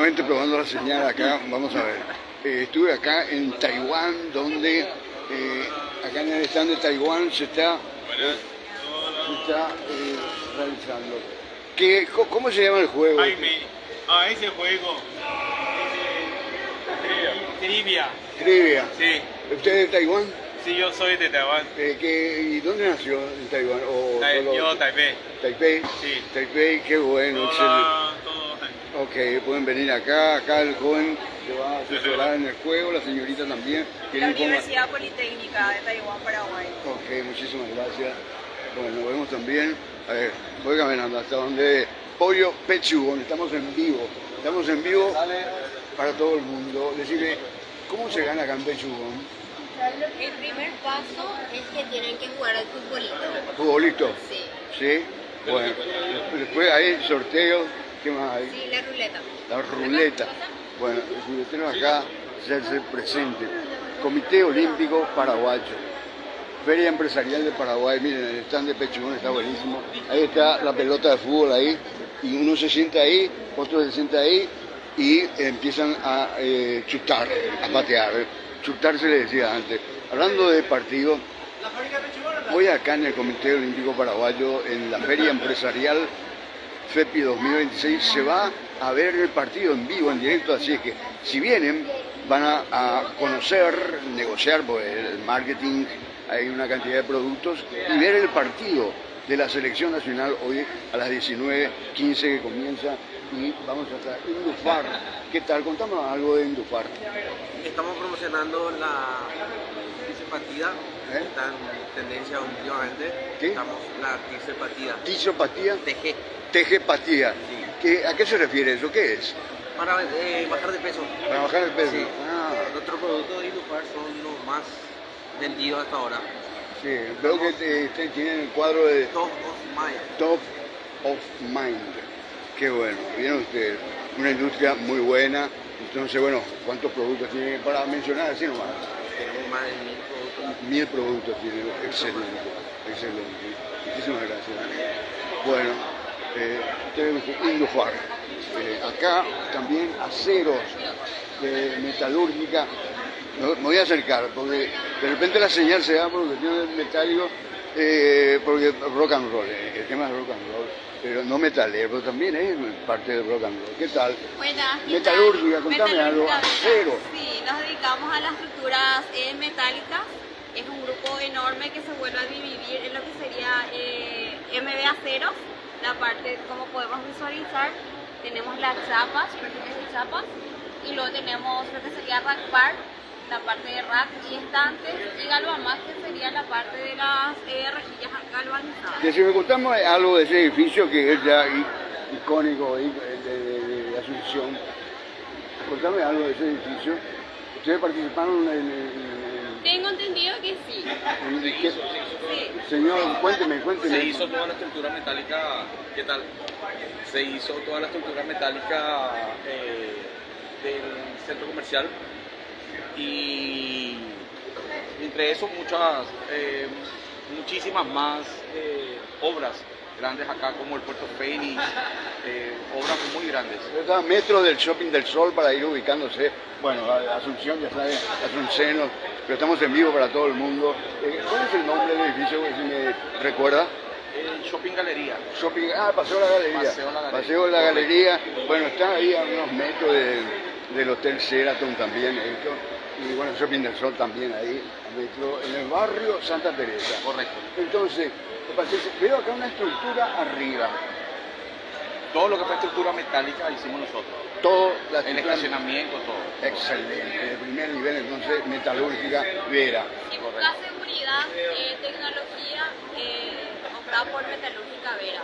nuevamente probando la señal acá, vamos a ver. Estuve acá en Taiwán, donde acá en el stand de Taiwán se está realizando. ¿Cómo se llama el juego? Jaime, ese juego, trivia. Trivia. Sí, ¿Usted es de Taiwán? sí, yo soy de Taiwán. ¿Y dónde nació en Taiwán? Yo, Taipei. Taipei. Sí. Taipei, qué bueno, excelente. Todo. Ok, pueden venir acá el joven que va a asesorar en el juego, la señorita también. La Universidad Politécnica de Taiwán, Paraguay. Ok, muchísimas gracias. Bueno, nos vemos también. A ver, voy caminando hasta donde Pollo Pechugón. Estamos en vivo para todo el mundo. Decirle, ¿cómo se gana acá en Pechugón? El primer paso es que tienen que jugar al futbolito. ¿Futbolito? Sí. ¿Sí? Bueno, después hay sorteos. ¿Qué más hay? Sí, la ruleta. La ruleta. Bueno, tenemos acá hacerse presente. Comité Olímpico Paraguayo. Feria Empresarial de Paraguay. Miren, el stand de Pechugón está buenísimo. Ahí está la pelota de fútbol ahí. Y uno se sienta ahí, otro se sienta ahí y empiezan a chutar, a patear. Chutar se le decía antes. Hablando de partido, hoy acá en el Comité Olímpico Paraguayo, en la Feria Empresarial FEPI 2026, se va a ver el partido en vivo, en directo, así es que si vienen van a conocer, negociar, porque el marketing, hay una cantidad de productos, y ver el partido de la selección nacional hoy a las 19:15 que comienza, y vamos a estar Indufar. ¿Qué tal? Contamos algo de Indufar. Estamos promocionando la ticepatía, está en tendencia últimamente. ¿Qué? Estamos la ticepatía. Tisopatía, TG, tejepatía. ¿A qué se refiere eso? ¿Qué es? para bajar de peso. Para bajar el peso. Sí. Ah, Nuestros productos de Indufar son los más vendidos hasta ahora. sí. Veo que tienen el cuadro de Top of Mind. Top of Mind. Qué bueno. Vieron ustedes, una industria muy buena. Entonces, bueno, ¿cuántos productos tienen para mencionar? Así nomás. Tenemos más de 1000 productos. 1000 productos tienen. Excelente, excelente. Muchísimas gracias. Bueno, ustedes Indufar. Acá también aceros de metalúrgica. Me voy a acercar porque de repente la señal se da por cuestiones metálicos, porque rock and roll, el tema es rock and roll, pero no metalero, pero también es parte del rock and roll. ¿Qué tal? Buenas. Metalúrgica, contame algo. Acero. Sí, nos dedicamos a las estructuras metálicas. Es un grupo enorme que se vuelve a dividir en lo que sería MB Aceros. La parte, como podemos visualizar, tenemos las chapas, perfiles de chapas, y luego tenemos lo que sería rack bar, la parte de rack y estantes, y galvamax, que sería la parte de las rejillas galvanizadas. Que si me contamos algo de ese edificio que es ya icónico de Asunción, contame algo de ese edificio. ¿Ustedes participaron Tengo entendido que sí. ¿Qué? Sí. Señor, cuénteme. Se hizo toda la estructura metálica, ¿qué tal? Se hizo toda la estructura metálica del centro comercial y entre eso muchísimas más obras grandes acá como el Puerto Fénix, obras muy grandes. Está a metros del Shopping del Sol para ir ubicándose. Bueno, Asunción, ya saben, Asuncenos, pero estamos en vivo para todo el mundo. ¿Cuál es el nombre del edificio, si me recuerda? El Shopping Galería. Paseo La Galería. Paseo La Galería. Paseo La Galería. Bueno, está ahí a unos metros del Hotel Sheraton también, esto. Y bueno, el Shopping del Sol también ahí, en el barrio Santa Teresa. Correcto. Entonces, veo acá una estructura arriba. Todo lo que fue estructura metálica hicimos nosotros. Todo la El estacionamiento, todo. Excelente. De primer nivel, entonces, metalúrgica, Vera. Si buscas seguridad, tecnología, optado por Metalúrgica Vera.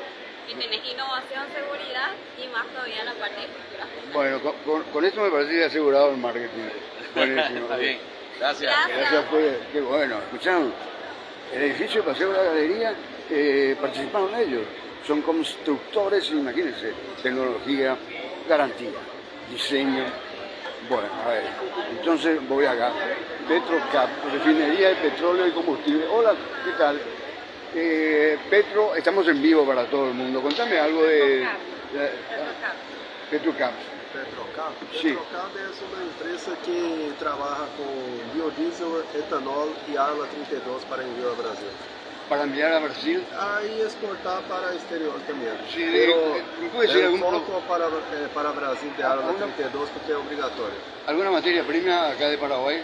Y tenés innovación, seguridad y más todavía en la parte de estructuras. Bueno, con esto me parece que asegurado el marketing. Buenísimo. Está bien. Gracias. Gracias, pues. Qué bueno. Escucharon, el edificio de Paseo de la Galería, participaron ellos. Son constructores, imagínense, tecnología, garantía, diseño. Bueno, a ver, entonces voy acá. Petrocap, refinería de petróleo y combustible. Hola, ¿qué tal? Estamos en vivo para todo el mundo. Contame algo de Petrocap. Petrocab. Sí. Petrocab es una empresa que trabaja con biodiesel, etanol y Arla 32 para envío a Brasil. Para enviar a Brasil. Ahí exportar para exterior también. Sí, Pero ¿me puede decir el algún foco para Brasil de Arla 32 porque es obligatorio. alguna materia prima acá de Paraguay?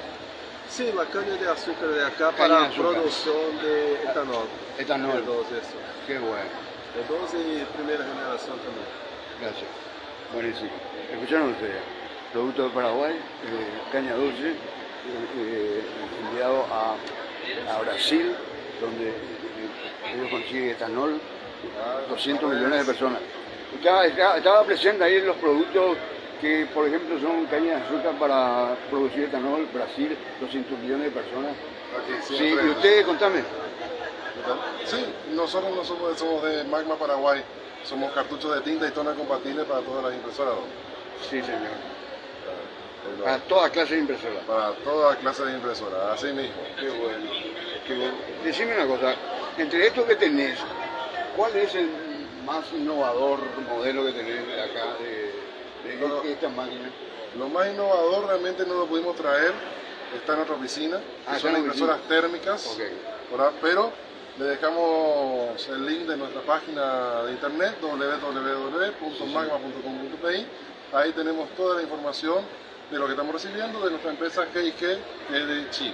Sí, la caña de azúcar de acá Caña para de azúcar. producción de etanol. Etanol. E2, eso. Qué bueno. E2 y primera generación también. Gracias. Buenísimo. Escucharon ustedes. Producto de Paraguay, caña dulce, enviado a Brasil, donde ellos consiguen etanol, 200 millones de personas. Estaba presente ahí los productos que, por ejemplo, son caña de azúcar para producir etanol, Brasil, 200 millones de personas. Sí, y ustedes, contame. Sí, nosotros no somos de Magma Paraguay, somos cartuchos de tinta y toner compatibles para todas las impresoras. Sí, señor. Para toda clase de impresoras. Para toda clase de impresoras, así mismo. Qué bueno, qué bueno. Decime una cosa, entre estos que tenés, ¿cuál es el más innovador modelo que tenés acá de esta máquina? Lo más innovador realmente no lo pudimos traer, está en nuestra oficina, que son impresoras térmicas, ¿verdad? Pero le dejamos el link de nuestra página de internet www.magma.com.pi. Ahí tenemos toda la información de lo que estamos recibiendo de nuestra empresa GIG, que es de Chile.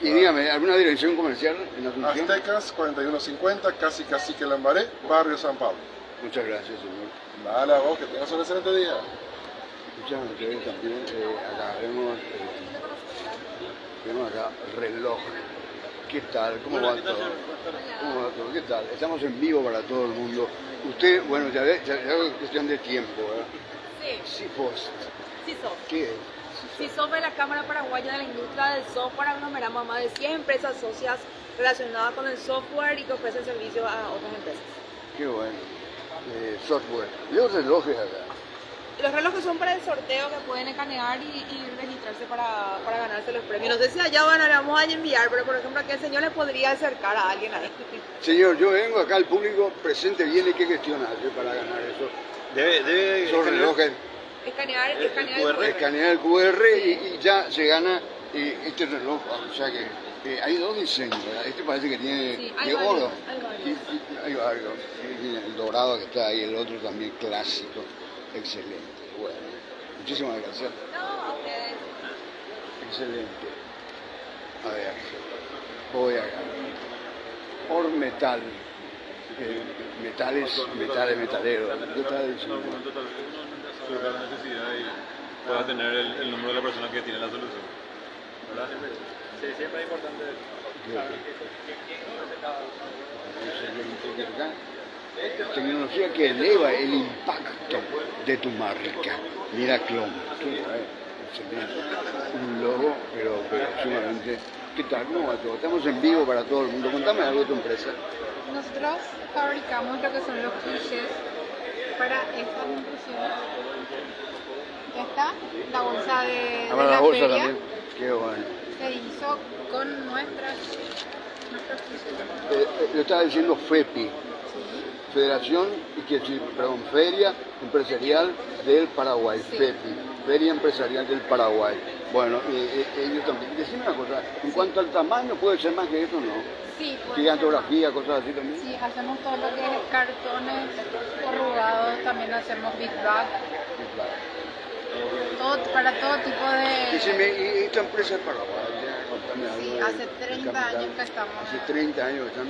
Y dígame, ¿alguna dirección comercial en Asunción? Aztecas 4150, casi Cacique Lambaré, barrio San Pablo. Muchas gracias, señor. Dale a vos, que tengas un excelente día. Escuchamos ustedes también, acá vemos acá reloj. ¿Qué tal? ¿Cómo va todo? ¿Cómo va todo? ¿Qué tal? Estamos en vivo para todo el mundo. Usted, bueno, ya es cuestión de tiempo, ¿verdad? Sí. CIFOS. CISOF. ¿Qué es? CISOF es la Cámara Paraguaya de la Industria del Software. Aglomeramos a más de 100 empresas socias relacionadas con el software y que ofrecen servicios a otras empresas. Qué bueno. Software. ¿Y los relojes acá? Los relojes son para el sorteo que pueden escanear y registrarse para ganarse los premios. No sé si allá vamos a enviar, pero por ejemplo aquí el señor le podría acercar a alguien ahí. Señor, yo vengo acá al público presente, viene, ¿qué gestiona para ganar eso? Debe Esos relojes. Escanear el QR. Escanear el QR y ya se gana este reloj. O sea que hay dos diseños, ¿verdad? Este parece que tiene Sí, de oro. hay varios. Sí, el dorado que está ahí, el otro también clásico. Excelente. Bueno, muchísimas gracias. No, a ustedes. Excelente. A ver, voy a Ormetal. Metales metaleros. ¿Qué tal? Surge la necesidad y pueda tener el número de la persona que tiene la solución. ¿Verdad? Sí, siempre es importante saber Tecnología que eleva el impacto de tu marca. Mira Clon. Excelente. Un logo, pero sumamente. ¿Qué tal? ¿Cómo va todo? Estamos en vivo para todo el mundo. Contame algo de tu empresa. Nosotros fabricamos lo que son los clichés para estas impresiones. Esta, la bolsa de la la bolsa feria, también. Qué bueno. se hizo con nuestros clichés. Yo estaba diciendo FEPI. Federación, Feria Empresarial del Paraguay, Sí. FEPI, Feria Empresarial del Paraguay. Bueno, ellos también. Decime una cosa, en cuanto al tamaño, ¿puede ser más que eso o no? Sí, Gigantografía, cosas así también. sí, hacemos todo lo que es cartones corrugados, también hacemos big bag, para todo tipo de... Decime, ¿y esta empresa es paraguaya? Contame algo Sí, del hace 30 capital. años que estamos. Hace 30 años que están.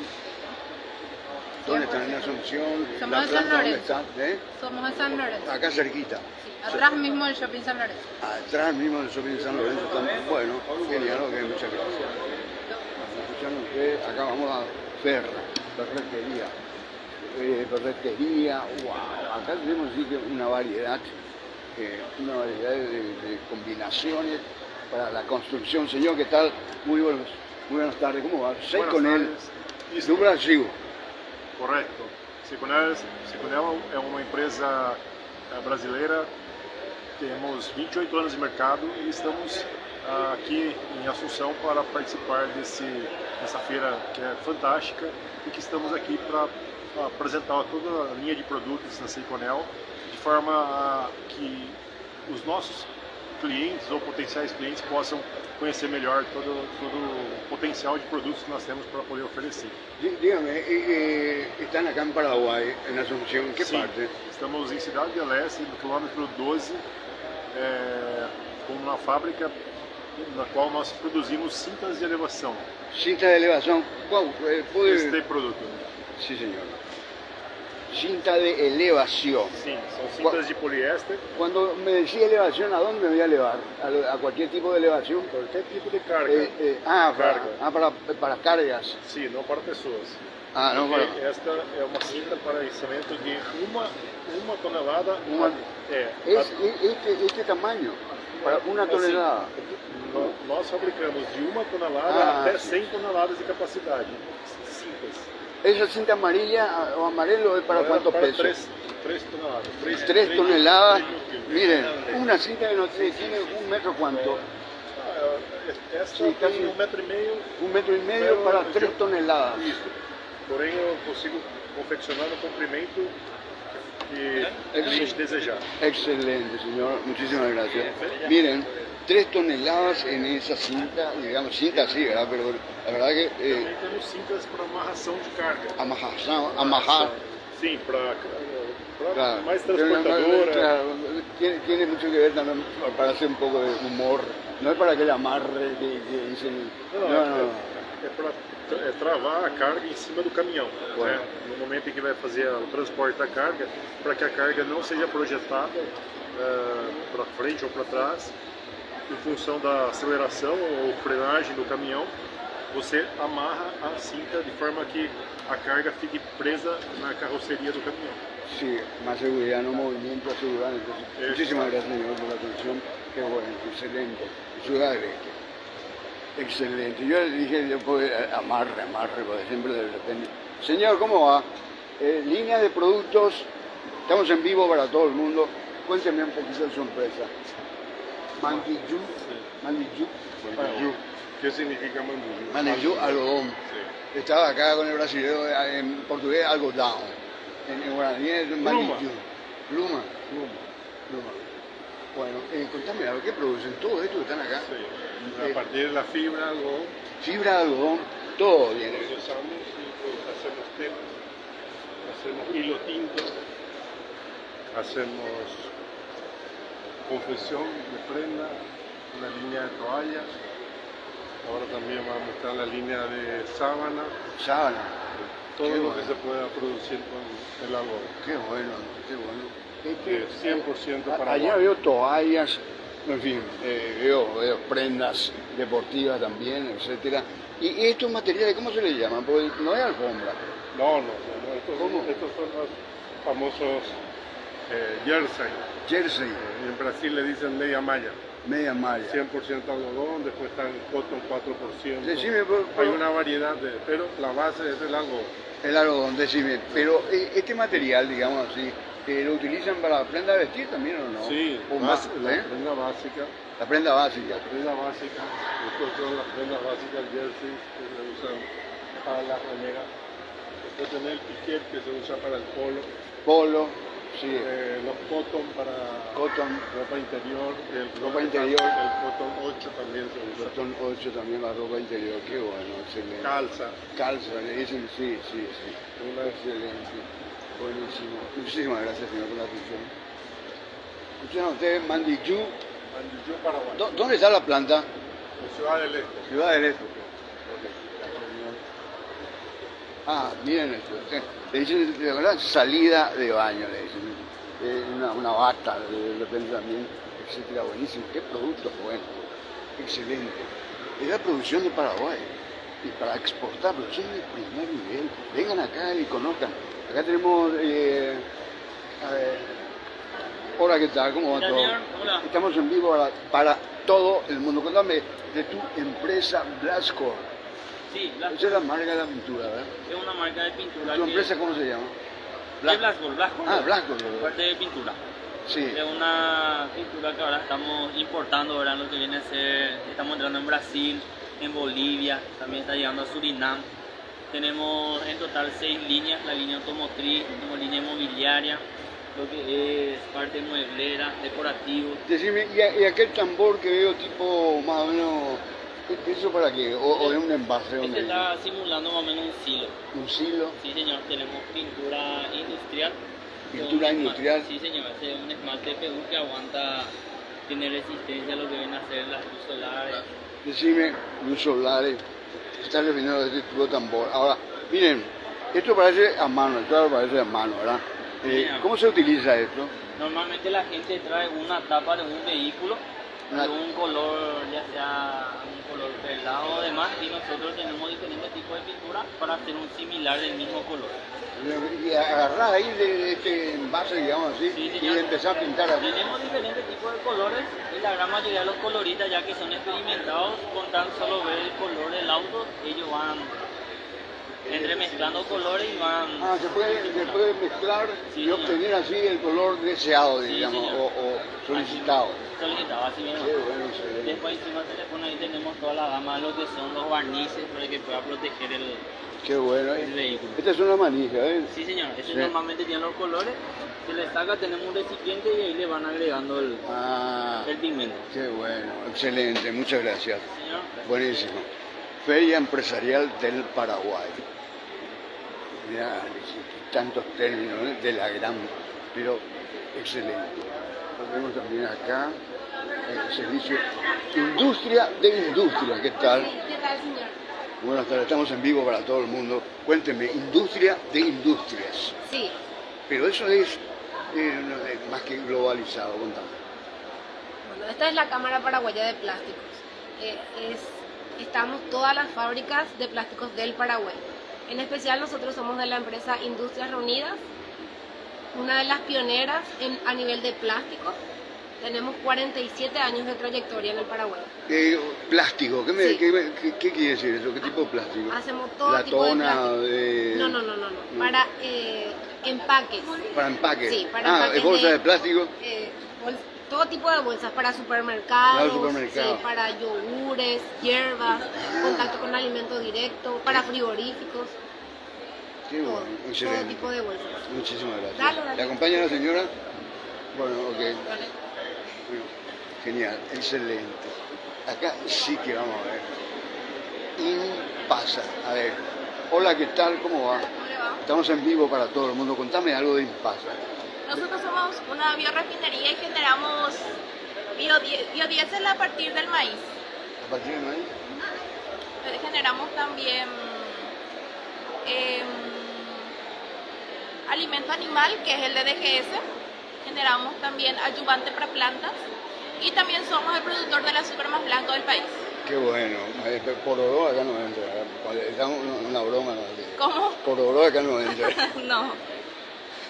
¿Dónde están? ¿En Asunción? Somos ¿La en San planta dónde Lorenzo. está? Somos en San Lorenzo. Acá cerquita. Sí, atrás mismo del Shopping San Lorenzo. Atrás mismo del Shopping San Lorenzo están. Bueno, genial, ok, muchas gracias. Escuchando ustedes, acá vamos a ferretería, wow. Acá tenemos sí que una variedad de combinaciones para la construcción. Señor, ¿qué tal? Muy buenas tardes, ¿cómo va? Seconel do Brasil. Correto. Seconel é uma empresa brasileira, temos 28 anos de mercado e estamos aqui em Assunção para participar dessa feira que é fantástica e que estamos aqui para apresentar toda a linha de produtos da Seconel de forma que os nossos clientes ou potenciais clientes possam conhecer melhor todo o potencial de produtos que nós temos para poder oferecer. Dígame, están acá en Paraguay, en Asunción, ¿en qué Sim, parte? estamos em Cidade del Este, no quilômetro 12, com uma fábrica na qual nós produzimos cintas de elevação. Cinta de elevación, ¿puede? Este produto. Sí, señor. Cinta de elevación. Sim, são cintas de poliéster. Cuando me decía elevación, ¿a dónde me voy a elevar? ¿A cualquier tipo de elevación? Qualquer tipo de carga. Para cargas. Sim, não para pessoas. No, bueno. Esta é uma cinta para içamento de uma tonelada. Este tamaño, para una tonelada. Nós fabricamos de 1 tonelada até 100 toneladas de capacidade. Cintas. ¿Esa cinta amarilla o amarelo es para cuántos pesos? 3 toneladas. 3 toneladas. Miren, una cinta que no tiene un metro cuánto. Esta Sí, casi tem 1,5 metros. 1,5 metros para 3 toneladas. Porém, eu consigo confeccionar no comprimento que o cliente desejar. Excelente, señor. Muchísimas gracias. Miren, 3 toneladas en esa cinta, digamos, cinta sí, ¿verdad? Pero la verdad que... Também temos cintas para amarração de carga. Amarrar. Sim, para Claro. mais transportadora. Claro, tiene mucho que ver también para hacer un poco de humor. No es para que le amarre, que dicen... No. É para travar a carga em cima do caminhão. Bueno. Né? No momento em que vai fazer o transporte da carga, para que a carga não seja projetada para frente ou para trás, em função da aceleração ou frenagem do caminhão, você amarra a cinta de forma que a carga fique presa na carroceria do caminhão. Sí, más seguridad, no movimiento, asegurar. Entonces, muchísimas gracias, señor, por la atención. Qué bueno, excelente. Ciudad del Este. Excelente. Yo le dije, yo puedo amarre, porque siempre de repente. Señor, ¿cómo va? Líneas de productos, estamos en vivo para todo el mundo. Cuénteme un poquito de su empresa. Mandiyú. ¿Qué significa mandiyú? Mandiyú, algodón. Sí. Estaba acá con el brasileño, en portugués, algodón. En guaraní es mandiyú. Pluma. Bueno, contame, a ver, ¿qué producen? Todo esto que están acá. Sí. A partir de la fibra, algodón. Fibra de algodón, todo viene. Procesamos y pues, hacemos telas, hacemos hilo tinto, hacemos confección de prenda, una línea de toallas. Ahora también vamos a mostrar la línea de sábana. Todo lo que se pueda producir con el algodón. Qué bueno, qué bueno. 100% para allá veo toallas, en fin, veo prendas deportivas también, etcétera. ¿Y estos materiales cómo se les llaman? Porque no es alfombra. No. Estos son los famosos jersey. En Brasil le dicen media malla. 100% algodón, después están cotton 4%. Decime, hay una variedad, pero la base es el algodón. El algodón, decime. Pero este material, digamos así, ¿lo utilizan para la prenda de vestir también o no? Sí, o más, la prenda básica. La prenda básica. Después son las prendas básicas, jersey, que se usan para las remeras. Después tener el piquet, que se usa para el polo. Sí. Los cotton para ropa interior. El cotton 8 también se usa. Cotton 8 también la ropa interior, qué bueno, excelente. Calza, le dicen, sí. Excelente. Buenísimo. Muchísimas gracias, señor, por la atención. Escucharon ustedes, Mandiyú, Paraguay. ¿Dónde está la planta? En Ciudad del Este. Ciudad del Este. Miren esto. Le dicen, de verdad, salida de baño, le dicen. Una bata, de repente también, etcétera. Buenísimo. Qué productos buenos. Excelente. Es la producción de Paraguay. Y para exportar, producción de primer nivel. Vengan acá y conozcan. Acá tenemos, hola, ¿qué tal? ¿Cómo va todo? Hola. Estamos en vivo para todo el mundo. Contame de tu empresa Blascor. Sí, Blascor. Esa es la marca de la pintura, ¿verdad? Es una marca de pintura. ¿Tu empresa cómo se llama? Blascor. Blascor. Parte de pintura. Sí. Es una pintura que ahora estamos importando, ¿verdad? Lo que viene a ser, estamos entrando en Brasil, en Bolivia, también está llegando a Surinam. Tenemos en total 6 líneas, la línea automotriz, tenemos línea inmobiliaria, lo que es parte mueblera, decorativo. Decime, ¿y aquel tambor que veo tipo más o menos, eso para qué? ¿O es un envase? Este está simulando más o menos un silo. ¿Un silo? Sí, señor, tenemos pintura industrial. ¿Pintura industrial? Sí, señor, este es un esmalte PU que aguanta, tiene resistencia a lo que vienen a ser las luz solares. Decime, luz solares, está refiriendo a este tipo de tambor. Ahora, miren, esto parece a mano, claro, parece a mano, ¿verdad? ¿Cómo se utiliza esto? Normalmente la gente trae una tapa de un vehículo de un color, ya sea un color perlado o demás, y nosotros tenemos diferentes tipos de pintura para hacer un similar del mismo color. Y agarrás ahí de este envase, digamos así, Sí, y empezás a pintar así. Tenemos diferentes tipos de colores y la gran mayoría de los coloristas, ya que son experimentados, con tan solo ver el color del auto, ellos van entremezclando colores y van... Ah, se puede mezclar y obtener así el color deseado, digamos, o solicitado. Solicitado, así mismo. Qué bueno, excelente. Después encima del teléfono ahí tenemos toda la gama de lo que son los barnices para que pueda proteger el... Qué bueno. El vehículo. Esta es una manija, ¿eh? Sí, señor. Este Sí. normalmente tiene los colores. Se le saca, tenemos un recipiente y ahí le van agregando el pigmento. Qué bueno, excelente, muchas gracias. Señor. Buenísimo. Feria Empresarial del Paraguay. Mira, tantos términos, ¿eh? De la gran, pero excelente. Tenemos también acá el servicio Industria de Industria. ¿Qué tal? ¿Qué tal, señor? Buenas tardes, estamos en vivo para todo el mundo. Cuénteme, Industria de Industrias. Sí. Pero eso es más que globalizado, contame. Bueno, esta es la Cámara Paraguaya de Plásticos. Estamos todas las fábricas de plásticos del Paraguay. En especial nosotros somos de la empresa Industrias Reunidas, una de las pioneras a nivel de plásticos. Tenemos 47 años de trayectoria en el Paraguay. Plástico, ¿qué quiere decir eso? ¿Qué tipo de plástico? Hacemos todo tipo de plástico. No. Para empaques. ¿Para empaques? Sí, para empaques. ¿Es bolsa de plástico? Todo tipo de bolsas, para supermercados, Para supermercados. Sí, para yogures, hierbas, contacto con alimento directo, para frigoríficos. Qué bueno, excelente. Todo tipo de bolsas. Muchísimas gracias. Dale. ¿Le acompaña la señora? Bueno, ok. Bueno, genial, excelente. Acá sí que vamos a ver. Impasa. A ver. Hola, ¿qué tal? ¿Cómo va? ¿Cómo le va? Estamos en vivo para todo el mundo. Contame algo de Impasa. Nosotros somos una biorefinería y generamos biodiesel a partir del maíz. ¿A partir del maíz? Generamos también alimento animal, que es el DDGS. Generamos también adyuvante para plantas. Y también somos el productor del azúcar más blanco del país. Qué bueno. Por oro acá no entra. Es una broma. ¿No? ¿Cómo? Por oro acá no entra. No.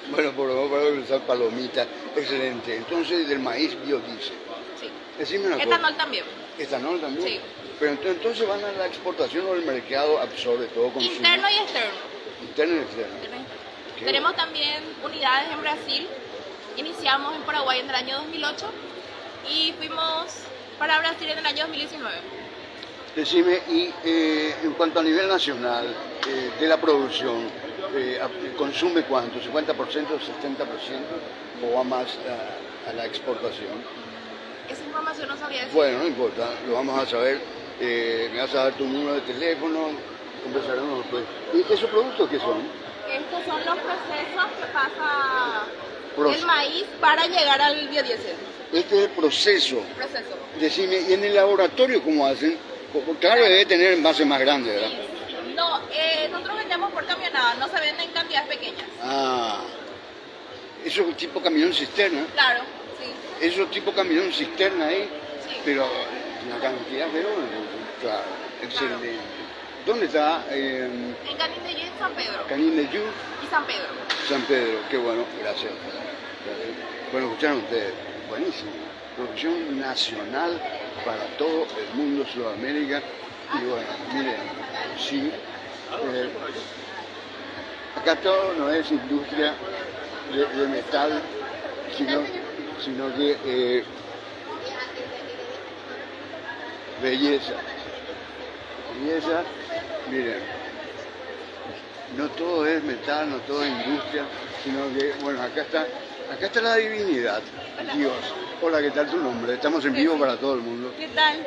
Bueno, por lo menos para usar palomitas. Excelente. Entonces, del maíz biodiesel. Sí. Decime una cosa. Etanol también. ¿Etanol también? Sí. Pero entonces van a la exportación o el mercado absorbe todo consumo. Interno y externo. Interno y externo. Qué Tenemos también unidades en Brasil. Iniciamos en Paraguay en el año 2008 y fuimos para Brasil en el año 2019. Decime, y en cuanto a nivel nacional de la producción, ¿consume cuánto? ¿50%, 70% o va más a la exportación? Esa información no sabía decir. Bueno, no importa, lo vamos a saber. Me vas a dar tu número de teléfono, conversaremos después. ¿Y esos productos qué son? Estos son los procesos que pasa el maíz para llegar al biodiesel. Este es el proceso. Proceso. Decime, ¿y en el laboratorio cómo hacen? Claro, debe tener envases más grandes, ¿verdad? No, nosotros vendemos por camionada, no se venden en cantidades pequeñas. Ah, eso es tipo camión cisterna. Claro, sí. Eso es tipo camión cisterna ahí, Sí. pero la cantidad, pero claro, excelente. ¿Dónde está? En Canindeyú y San Pedro. Canindeyú Y San Pedro. San Pedro, qué bueno, gracias. Bueno, escucharon ustedes, buenísimo. Producción nacional para todo el mundo, Sudamérica. Y bueno, miren, sí. Acá todo no es industria de metal, sino que belleza. Belleza, miren. No todo es metal, no todo es industria, sino que, bueno, acá está Acá está la divinidad, Dios. Hola, ¿qué tal tu nombre? Estamos en vivo para todo el mundo. ¿Qué tal?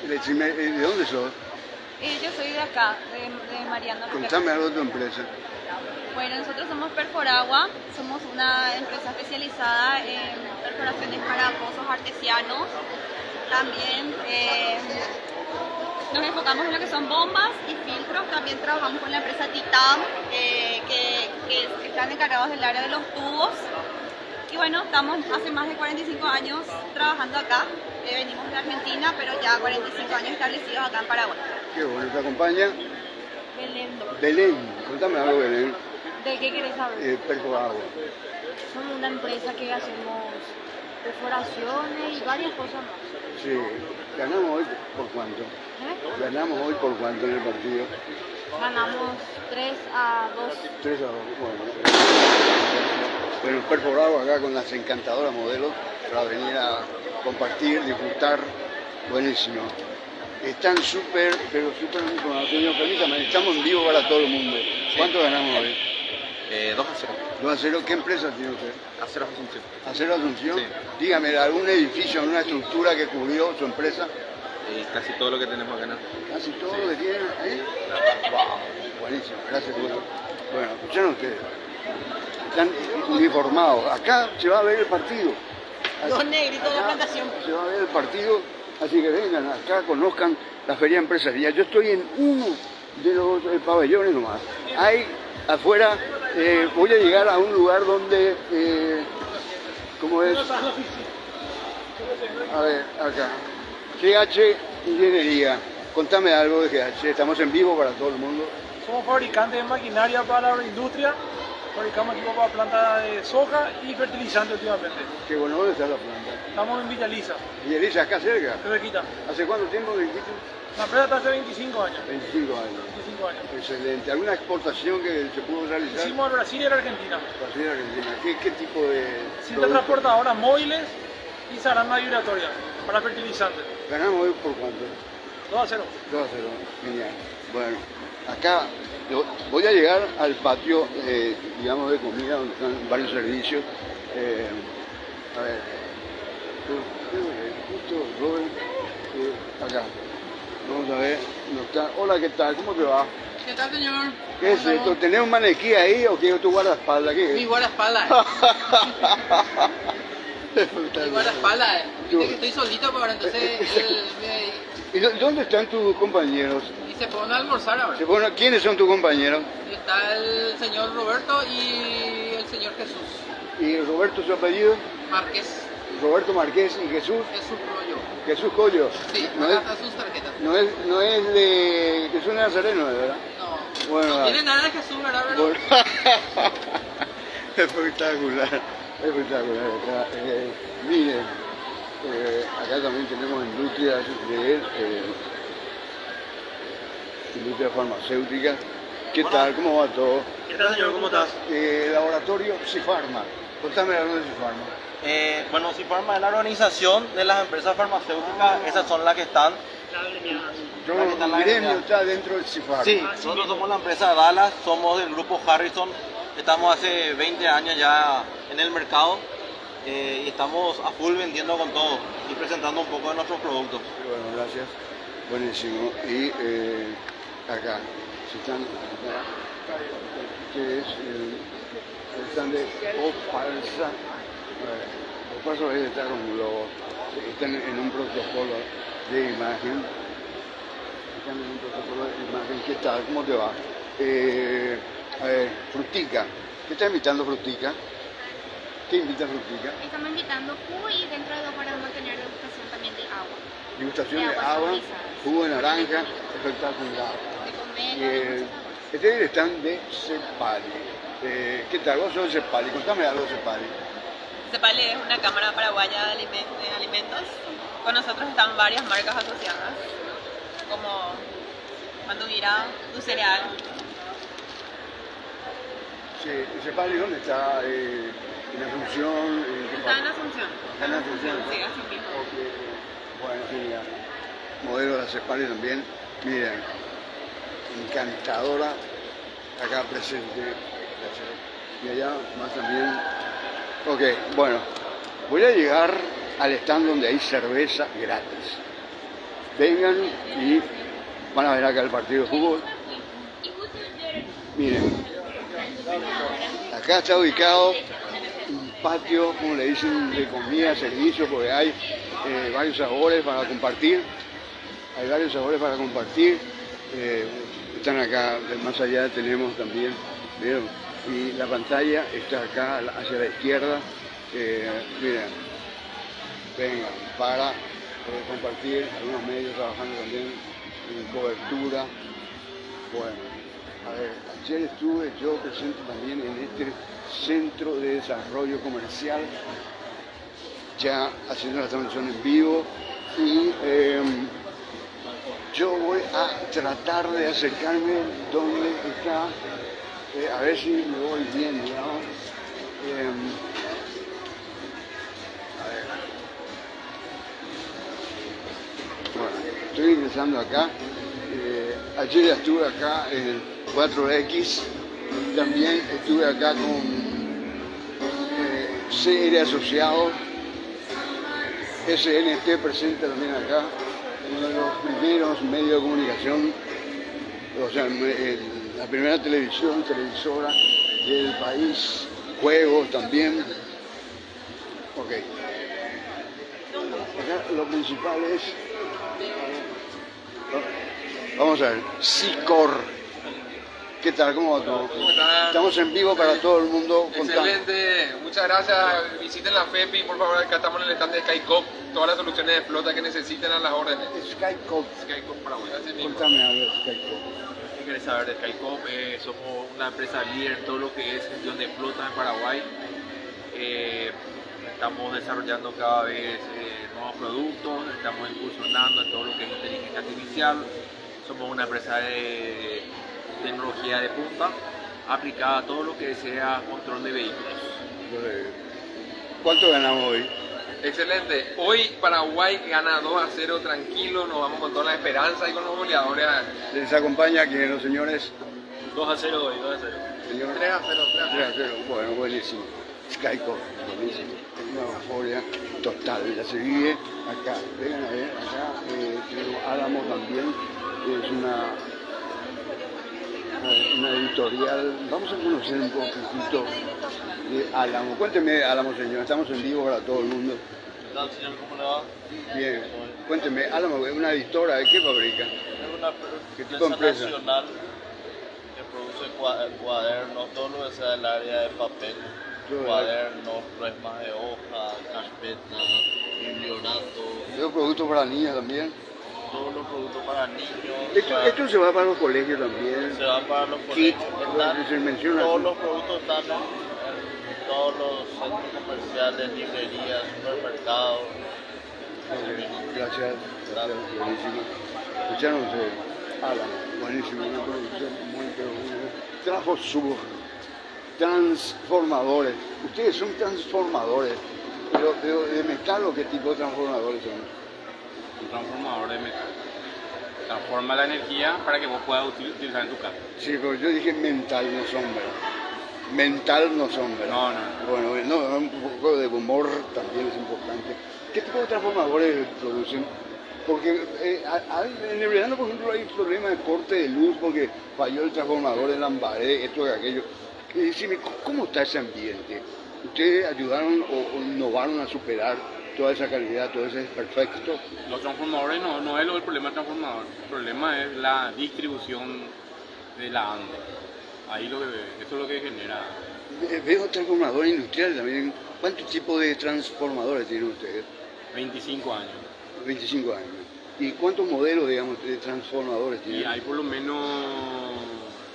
Decime, ¿de dónde sos? Yo soy de acá, de Mariano. Contame algo de tu empresa. Bueno, nosotros somos Perforagua, somos una empresa especializada en perforaciones para pozos artesianos. También nos enfocamos en lo que son bombas y filtros. También trabajamos con la empresa Titan, que están encargados del área de los tubos. Y bueno, estamos hace más de 45 años trabajando acá. Venimos de Argentina, pero ya 45 años establecidos acá en Paraguay. Qué bueno, ¿te acompaña? Belén. Belén, contame algo, Belén. ¿De qué querés saber? Perforagua. Somos una empresa que hacemos perforaciones y varias cosas más. Sí, ganamos hoy por cuánto. Ganamos hoy por cuánto en el partido. Ganamos 3-2. 3-2, bueno. Bueno, Perforagua acá con las encantadoras modelos para venir a compartir, disfrutar, buenísimo. Están súper, pero súper señor, permítame, estamos en vivo para todo el mundo. ¿Cuánto ganamos hoy? 2-0. 2-0, ¿qué empresa tiene usted? Acero Asunción. ¿Acero Asunción? Sí. Dígame, ¿algún edificio, alguna estructura que cubrió su empresa? Casi todo lo que tenemos acá. Casi todo lo que tienen ahí. Wow, buenísimo, gracias por eso. Bueno, escucharon ustedes. Están uniformados. Acá se va a ver el partido. Los negritos de la plantación. Se va a ver el partido, así que vengan acá, conozcan la feria empresarial. Yo estoy en uno de los pabellones nomás. Hay afuera, voy a llegar a un lugar donde, ¿cómo es? A ver, acá. GH Ingeniería. Contame algo de GH, estamos en vivo para todo el mundo. Somos fabricantes de maquinaria para la industria. Fabricamos equipo para planta de soja y fertilizante últimamente. Qué bueno, ¿dónde está la planta? Estamos en Villa Lisa. Villa Lisa, acá cerca. Cerquita. ¿Hace cuánto tiempo dijiste? La empresa está hace 25 años. 25 años. 25 años. Excelente. ¿Alguna exportación que se pudo realizar? Hicimos a Brasil y a la Argentina. Brasil y Argentina. ¿Qué tipo de...? Cinta transportadora móviles y zaranda vibratoria para fertilizantes. ¿Ganamos hoy por cuánto? 2-0. 2-0. Genial. Bueno, acá voy a llegar al patio, digamos, de comida, donde están varios servicios. A ver, justo Robert, acá. Vamos a ver, no está. Hola, ¿qué tal? ¿Cómo te va? ¿Qué tal, señor? ¿Qué es esto? ¿Tenés un maniquí ahí o qué es tu guardaespaldas? ¿Qué es? Mi guardaespaldas. Mi guardaespaldas. Estoy solito ahora, entonces ¿Y dónde están tus compañeros? y se ponen a almorzar ahora. ¿Quiénes son tus compañeros? Está el señor Roberto y el señor Jesús ¿Y Roberto su apellido? Márquez. Roberto Márquez y Jesús. Jesús Rollo. Jesús Collo. Sí, no acá están sus tarjetas. no es de Jesús Nazareno, ¿verdad? No. Bueno, No tiene nada de Jesús, ¿verdad? Bueno. Espectacular, espectacular. Acá, miren, acá también tenemos industrias industria farmacéutica. ¿Qué tal? ¿Cómo va todo? ¿Qué tal, señor? ¿Cómo estás? Laboratorio Cifarma. Contame algo de Cifarma. Bueno, Cifarma es la organización de las empresas farmacéuticas, esas son las que están. El gremio está dentro del Cifarma. Sí, nosotros somos la empresa Dallas, somos del grupo Harrison, estamos hace 20 años ya en el mercado y estamos a full vendiendo con todo y presentando un poco de nuestros productos. Bueno, gracias. Buenísimo. Y acá, si están acá, que es el stand de Opalsa. Opalsa está con un logo, están en un protocolo de imagen. Están en un protocolo de imagen. ¿Qué tal? ¿Cómo te va? A ver, Frutica. ¿Qué está invitando Frutica? ¿Qué invita Frutica? Estamos invitando jugo y dentro de 2 horas vamos a tener degustación también de agua. Degustación de agua, jugo de naranja, espectacular. Este es el stand de Cepali. ¿Qué tal? ¿Vos sos de Cepali? Contame algo de Cepali. Cepali es una cámara paraguaya de alimentos. Con nosotros están varias marcas asociadas, como Manduguira, Tu Cereal. Sí, Cepali, ¿dónde está? ¿En Asunción? Está en Asunción. ¿Está en Asunción? Sí, así mismo. Okay. Bueno, genial. Modelo de la Cepali también. Miren, encantadora, acá presente. Y allá más también Ok, bueno, voy a llegar al stand donde hay cerveza gratis. Vengan y van a ver acá el partido de fútbol. Miren, acá está ubicado un patio, como le dicen, de comida, servicio, porque hay varios sabores para compartir. Hay varios sabores para compartir. Están acá, más allá tenemos también, ¿vieron? Y la pantalla está acá hacia la izquierda. Miren, vengan para compartir, algunos medios trabajando también en cobertura. Bueno, a ver, ayer estuve yo presente también en este Centro de Desarrollo Comercial, ya haciendo la transmisión en vivo, y yo voy a tratar de acercarme donde está, a ver si me voy bien, digamos. A ver. Bueno, estoy ingresando acá. Ayer ya estuve acá en el 4X, también estuve acá con CR Asociado, SNT presente también acá, uno de los primeros medios de comunicación, o sea, la primera televisora del país, juegos también. Ok. Acá lo principal es, vamos a ver, Sicor. ¿Qué tal? ¿Cómo va todo? ¿Cómo está? Estamos en vivo para todo el mundo. Excelente, muchas gracias. Visiten la FEPI, por favor. Acá estamos en el stand de SkyCop. Todas las soluciones de flota que necesiten a las órdenes. SkyCop. SkyCop Paraguay. Contame algo de SkyCop. ¿Qué querés saber de SkyCop? Somos una empresa líder en todo lo que es gestión de flota en Paraguay. Estamos desarrollando cada vez nuevos productos, estamos incursionando en todo lo que es inteligencia artificial. Somos una empresa de tecnología de punta aplicada a todo lo que sea control de vehículos. ¿Cuánto ganamos hoy? Excelente. Hoy Paraguay gana 2-0 tranquilo, nos vamos con toda la esperanza y con los goleadores. Les acompaña que los señores... 2-0 hoy, 2-0. Señor, 3-0. 3-0, bueno, buenísimo. SkyCop, buenísimo. Una euforia total, ya se vive acá. Vengan a ver, acá tenemos Álamo también, es una editorial. Vamos a conocer un poquito de Álamo. Cuénteme, Álamo, señor, estamos en vivo para todo el mundo. ¿Qué tal, señor? ¿Cómo le va? Bien, cuénteme, Álamo, ¿es una editora de qué fabrica? Es una ¿Qué tipo de empresa? nacional que produce cuadernos, todo lo que sea del área de papel, cuadernos, resmas de hoja, carpetas, bibliorato. ¿Los productos para niños también? Todos los productos para niños. Esto se va para los colegios también. Se va para los colegios. Todos los productos están en todos los centros comerciales, librerías, supermercados. Gracias, buenísimo. Escucharon ustedes, Álamo, buenísimo, una producción muy buena. Transformadores. Ustedes son transformadores, pero de metal, ¿o qué tipo de transformadores son? Un transformador de metal. Transforma la energía para que vos puedas utilizar en tu casa. Sí, pero yo dije mental, no son, ¿verdad? Mental no son, ¿verdad? No. Bueno, no, un poco de humor también es importante. ¿Qué tipo de transformadores producen? Porque en el verano, por ejemplo, hay problemas de corte de luz porque falló el transformador de Lambaré, esto y aquello. Decime, ¿cómo está ese ambiente? ¿Ustedes ayudaron o innovaron a superar toda esa calidad, todo ese perfecto? Los transformadores no es el problema del transformador, el problema es la distribución de la ANDE. Ahí eso es lo que genera. Veo transformadores industriales también. ¿Cuántos tipos de transformadores tienen ustedes? 25 años. 25 años. ¿Y cuántos modelos, digamos, de transformadores tienen? Y hay por lo menos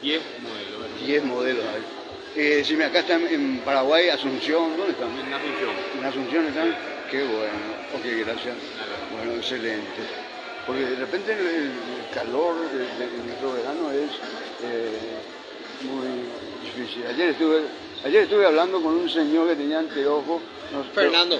10 modelos. ¿Verdad? 10 modelos hay. Si acá están en Paraguay, Asunción, ¿dónde están? En Asunción. En Asunción están. Qué bueno. Ok, gracias. Bueno, excelente. Porque de repente el calor de nuestro verano es muy difícil. Ayer estuve hablando con un señor que tenía anteojos. No, Fernando.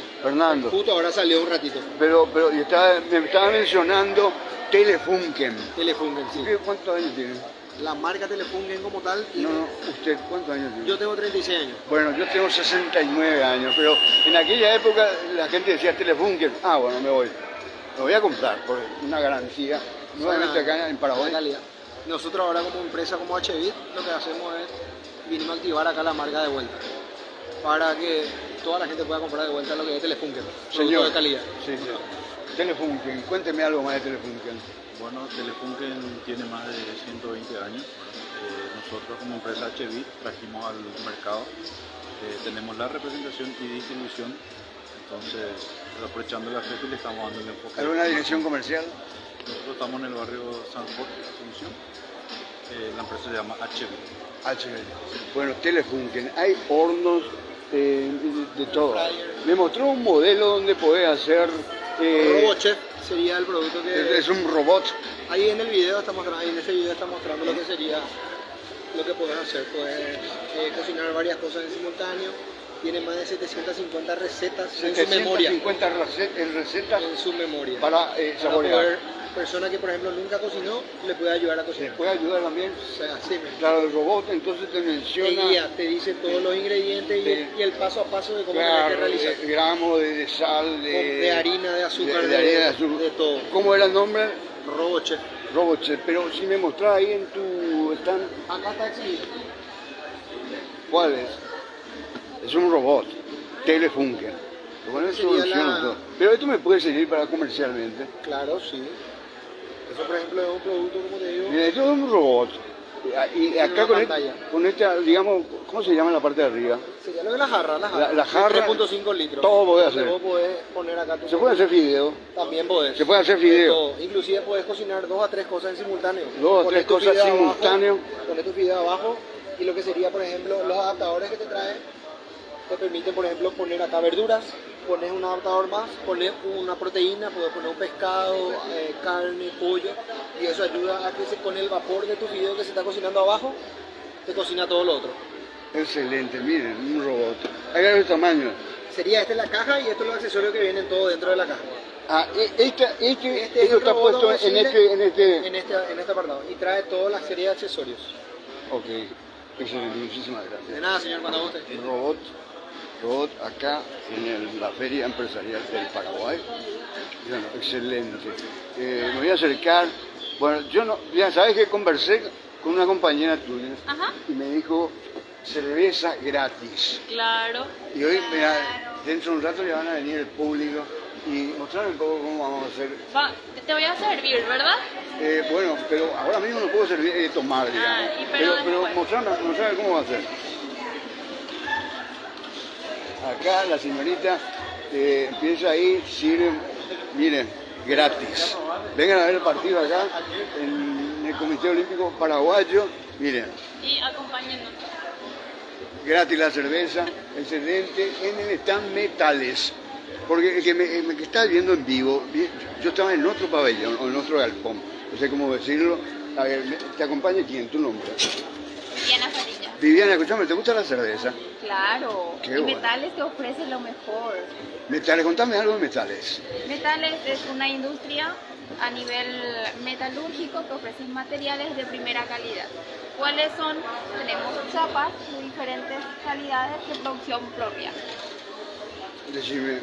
Justo ahora salió un ratito. Pero me estaba mencionando Telefunken. Telefunken, sí. ¿Cuántos años tiene? la marca Telefunken como tal. No, usted, ¿cuántos años tiene? Yo tengo 36 años. Bueno, yo tengo 69 años, pero en aquella época la gente decía Telefunken. Ah, bueno, me voy a comprar por una garantía. Nuevamente acá en Paraguay. Calidad. Nosotros ahora como empresa, como HBIT, lo que hacemos es vinimos a activar acá la marca de vuelta. Para que toda la gente pueda comprar de vuelta lo que es Telefunken. Producto de calidad. Sí, sí. Telefunken, cuénteme algo más de Telefunken. Bueno, Telefunken tiene más de 120 años. Nosotros como empresa HBIT trajimos al mercado. Tenemos la representación y distribución. Entonces, aprovechando la fecha, le estamos dando el enfoque. ¿Alguna dirección comercial? Nosotros estamos en el barrio San Jorge, Asunción. La empresa se llama HBIT. Bueno, Telefunken, hay hornos de todo. Me mostró un modelo donde podés hacer... RoboChef sería el producto que... Es un robot. Ahí en el video está mostrando, ahí en ese video está mostrando lo que sería, lo que podés hacer. Puedes cocinar varias cosas en simultáneo. Tiene más de 750 recetas en su memoria. 750 recetas en su memoria. Para saborear. Persona que por ejemplo nunca cocinó, le puede ayudar a cocinar. ¿Le puede ayudar también? O sea, sí. Claro, el robot entonces te menciona... Te guía, te dice todos los ingredientes y el paso a paso de cómo tenés que realizar. Gramos de sal, de harina, de azúcar, de todo. ¿Cómo era el nombre? RoboChef. RoboChef, pero si me mostrás ahí en tu stand... Acá está exhibido. ¿Cuál es? Es un robot, Telefunken. Bueno, eso soluciona todo. Pero esto me puede servir para comercialmente. Claro, sí. Eso, por ejemplo, es un producto, como te digo. Mira, esto es un robot. Y acá con esta, digamos, ¿cómo se llama la parte de arriba? Sería lo de la jarra. La jarra. 3.5 litros. Todo podés hacer. Vos podés poner acá tu... ¿Se puede hacer fideo? También podés. ¿Se puede hacer fideo? Inclusive podés cocinar 2 a 3 cosas en simultáneo. 2 a 3 cosas simultáneo. Pones tu fideo abajo y lo que sería, por ejemplo, los adaptadores que te traen te permiten, por ejemplo, poner acá verduras. Pones un adaptador más, pones una proteína, puedes poner un pescado, carne, pollo, y eso ayuda a que con el vapor de tu fideo que se está cocinando abajo, te cocina todo lo otro. Excelente, miren, un robot. Hay varios tamaños. Sería esta la caja y estos los accesorios que vienen todos dentro de la caja. Ah, esto está puesto en este apartado y trae toda la serie de accesorios. Ok, excelente, muchísimas gracias. De nada, señor, cuando guste. Un robot acá en la Feria Empresarial del Paraguay. Bueno, excelente. Me voy a acercar. Bueno, yo no, ya sabes que conversé con una compañera tuya. Ajá. Y me dijo cerveza gratis. Claro. Y hoy, mira, dentro de un rato ya van a venir el público y mostrarme un poco cómo vamos a hacer. Te voy a servir, ¿verdad? Bueno, pero ahora mismo no puedo servir, tomar, digamos. Pero mostrarme cómo va a ser. Acá la señorita empieza ahí, sirve, miren, gratis. Vengan a ver el partido acá en el Comité Olímpico Paraguayo, miren. Y acompáñennos. Gratis la cerveza, excelente, en el stand Metales. Porque el que está viendo en vivo, yo estaba en otro pabellón, o en otro galpón, no sé cómo decirlo. A ver, ¿te acompaña quién? ¿Tu nombre? Viviana Farilla. Viviana, escúchame, ¿te gusta la cerveza? Claro. Qué y bueno. Metales te ofrece lo mejor. Metales, contame algo de Metales. Metales es una industria a nivel metalúrgico que ofrece materiales de primera calidad. ¿Cuáles son? Tenemos chapas de diferentes calidades de producción propia. Decime,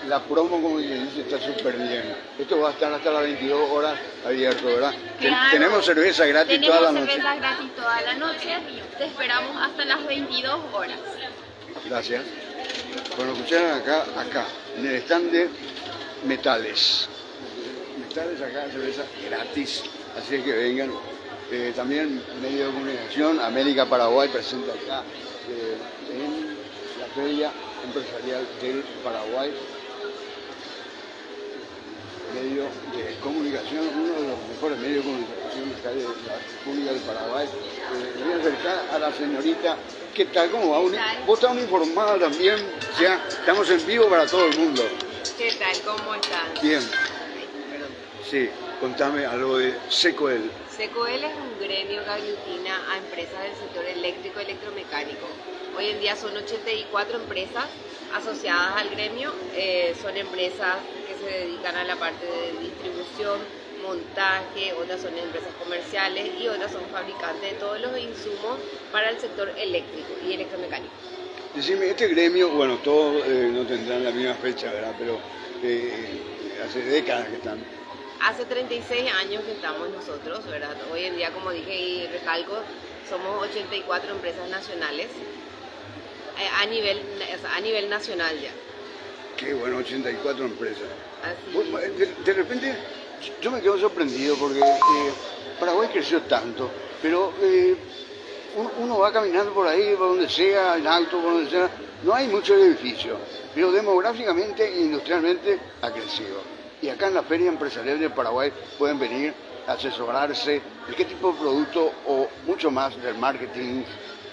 la promo, como dice, está súper bien. Esto va a estar hasta las 22 horas abierto, ¿verdad? Claro. Tenemos cerveza gratis toda la noche. Tenemos cerveza gratis toda la noche. Te esperamos hasta las 22 horas. Gracias. Bueno, escucharon acá, en el stand de Metales. Metales acá, cerveza gratis. Así es que vengan. También medio de comunicación, América Paraguay presente acá en la Feria Empresarial del Paraguay. Medio de comunicación, uno de los mejores medios de comunicación acá de la República del Paraguay. Voy a acercar a la señorita. ¿Qué tal? ¿Cómo va? Vos estás informada también, ya estamos en vivo para todo el mundo. ¿Qué tal? ¿Cómo están? Bien. Sí, contame algo de Secoel. Secoel es un gremio que aglutina a empresas del sector eléctrico y electromecánico. Hoy en día son 84 empresas asociadas al gremio. Son empresas que se dedican a la parte de distribución, montaje, otras son empresas comerciales y otras son fabricantes de todos los insumos para el sector eléctrico y electromecánico. Decime, este gremio, bueno, todos no tendrán la misma fecha, ¿verdad? Pero hace décadas que están. Hace 36 años que estamos nosotros, ¿verdad? Hoy en día, como dije y recalco, somos 84 empresas nacionales a nivel nacional ya. Qué bueno, 84 empresas. Así. De repente, yo me quedo sorprendido porque Paraguay creció tanto, pero uno va caminando por ahí, por donde sea, en auto, por donde sea, no hay muchos edificios, pero demográficamente e industrialmente ha crecido. Y acá en la Feria Empresarial de Paraguay pueden venir a asesorarse de qué tipo de producto o mucho más del marketing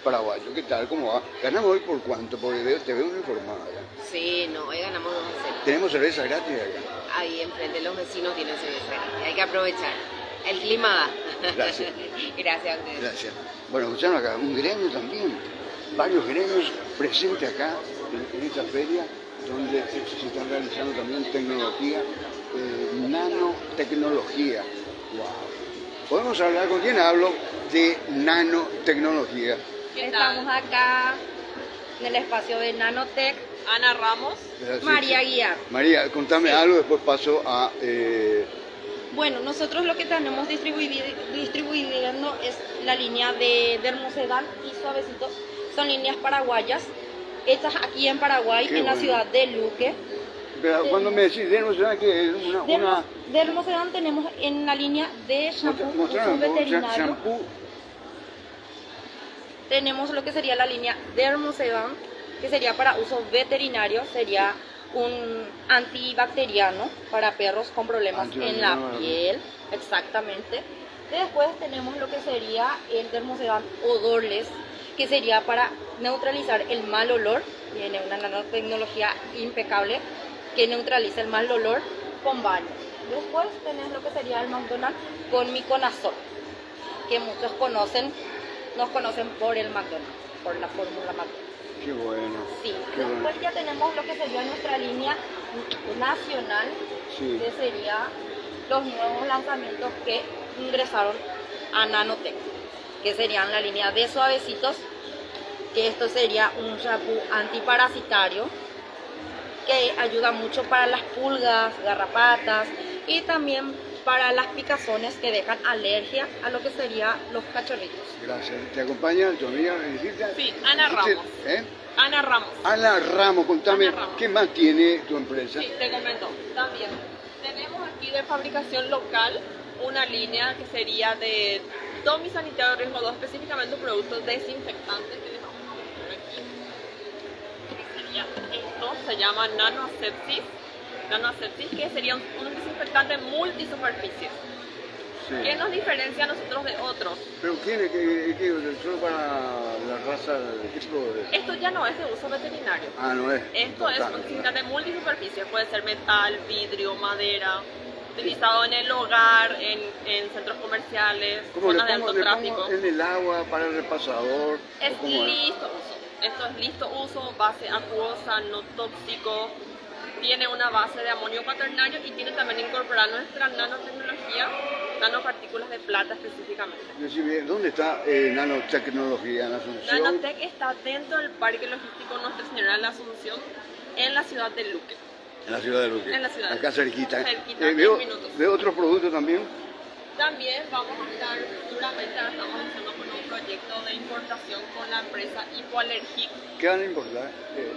paraguayo. ¿Qué tal? ¿Cómo va? ¿Ganamos hoy por cuánto? Porque te veo muy informada. Sí, no, hoy ganamos 2-0. Tenemos cerveza gratis acá. Ahí enfrente los vecinos tienen cerveza gratis. Hay que aprovechar. El clima da. Gracias. Gracias a ustedes. Gracias. Bueno, escucharon acá, un gremio también. Varios gremios presentes acá en esta feria, donde se están realizando también tecnología, nanotecnología. Wow. Podemos hablar, ¿con quién hablo? De nanotecnología. Estamos acá en el espacio de Nanotec. Ana Ramos. Gracias. María Guiar. María, contame algo, después paso a... Bueno, nosotros lo que tenemos distribuido es la línea de Dermosedan y Suavecitos. Son líneas paraguayas, hechas aquí en Paraguay, Qué en la bueno. ciudad de Luque. Pero cuando me decís Dermosedan, ¿qué es? Dermosedan tenemos en la línea de shampoo uso veterinario. Shampoo. Tenemos lo que sería la línea Dermosedan, que sería para uso veterinario, sería un antibacteriano para perros con problemas en la piel, exactamente. Después tenemos lo que sería el Dermosedan Odorless, que sería para neutralizar el mal olor. Tiene una nanotecnología impecable que neutraliza el mal olor con baño. Después tenés lo que sería el McDonald's con Miconazol, que muchos nos conocen por el McDonald's, por la fórmula McDonald's. Qué bueno. Sí, Qué después bueno. ya tenemos lo que sería nuestra línea nacional, Sí. que sería los nuevos lanzamientos que ingresaron a Nanotec, que serían la línea de Suavecitos, que esto sería un shampoo antiparasitario que ayuda mucho para las pulgas, garrapatas y también para las picazones que dejan alergia a lo que serían los cachorritos. Gracias. ¿Te acompaña tu amiga? Sí, Ana Ramos. ¿Eh? Ana Ramos. Ana Ramos, contame, Ana Ramos. ¿qué más tiene tu empresa? Sí, te comento. También tenemos aquí de fabricación local una línea que sería de domisanitario de riesgo 2, específicamente productos desinfectantes que les vamos a mostrar aquí. Que sería esto, se llama nanoasepsis. Nanoasepsis, que sería un desinfectante multisuperficies. Sí. ¿Qué nos diferencia a nosotros de otros? ¿Pero qué solo para la raza, qué tipo de...? Esto ya no es de uso veterinario. Ah, no es. Esto es un desinfectante multisuperficie, puede ser metal, vidrio, madera, utilizado en el hogar, en centros comerciales, ¿Cómo le zonas de pongo, alto le tráfico. pongo en el agua para el repasador? Es ¿O cómo listo uso. Esto es listo uso, base acuosa, no tóxico. Tiene una base de amonio cuaternario y tiene también incorporada nuestra nanotecnología, nanopartículas de plata específicamente. Decime, ¿dónde está nanotecnología en Asunción? Nanotec está dentro del Parque Logístico Nuestra Señora de la Asunción, en la ciudad de Luque. En la ciudad de Luque. En la ciudad. Acá cerquita. Cerquita, 10 minutos. ¿Veo otros productos también? También vamos a estar futuramente, ahora estamos haciendo con un proyecto de importación con la empresa Hipoalergic. ¿Qué van a importar?